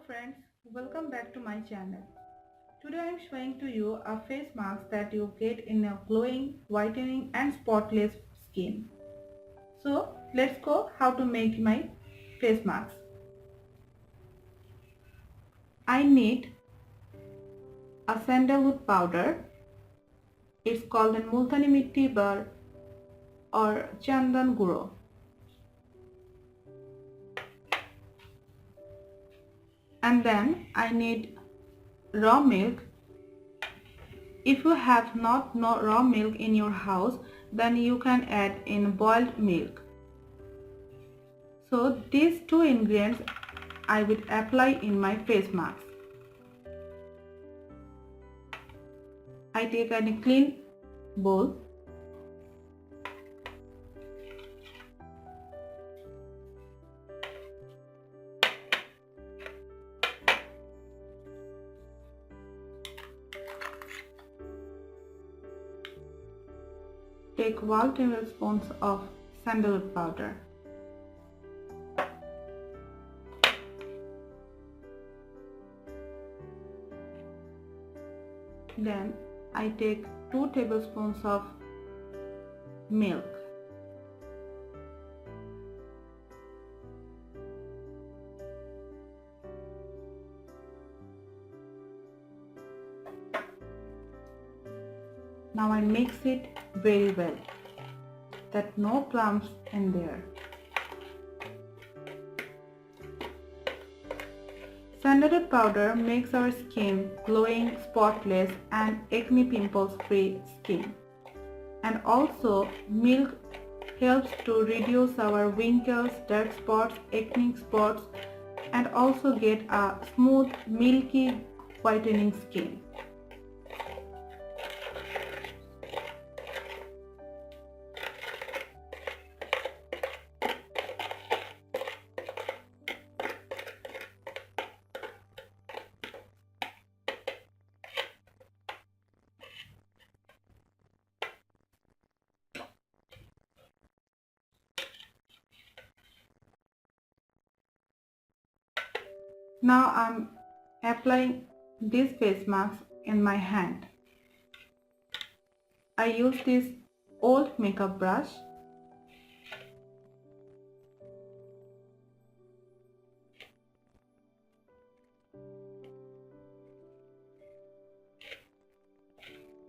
friends, welcome back to my channel. Today I am showing to you a face mask that you get in a glowing, whitening and spotless skin. So let's go how to make my face mask. I need a sandalwood powder. It's called a multani mitti bar or chandan guro. And then I need raw milk. If you have not raw milk in your house, then you can add in boiled milk. So these two ingredients I will apply in my face mask. I take a clean bowl. Take 1 tablespoons of sandalwood powder. Then I take 2 tablespoons of milk. Now I mix it very well, that no clumps in there. Sandalwood powder makes our skin glowing, spotless and acne pimples free skin. And also milk helps to reduce our wrinkles, dark spots, acne spots and also get a smooth, milky, whitening skin. Now I'm applying this face mask in my hand. I use this old makeup brush.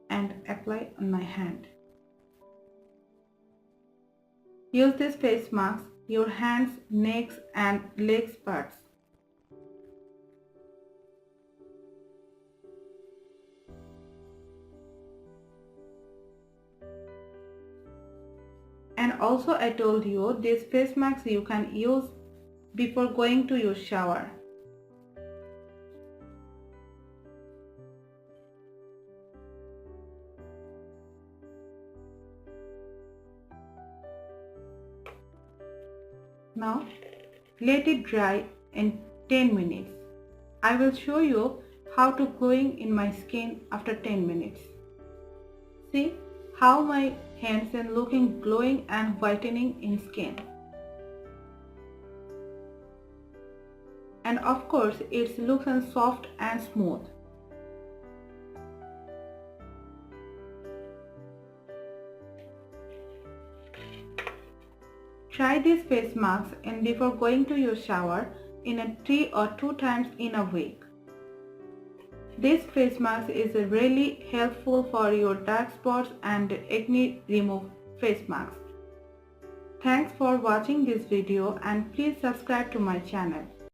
And apply on my hand. Use this face mask your hands, necks and legs parts. And also I told you this face mask you can use before going to your shower. Now let it dry in 10 minutes. I will show you how to glowing in my skin after 10 minutes. See how my hands are looking glowing and whitening in skin. And of course it looks soft and smooth. Try this face mask and before going to your shower in 3 or 2 times in a week. This face mask is really helpful for your dark spots and acne remove face mask. Thanks for watching this video and please subscribe to my channel.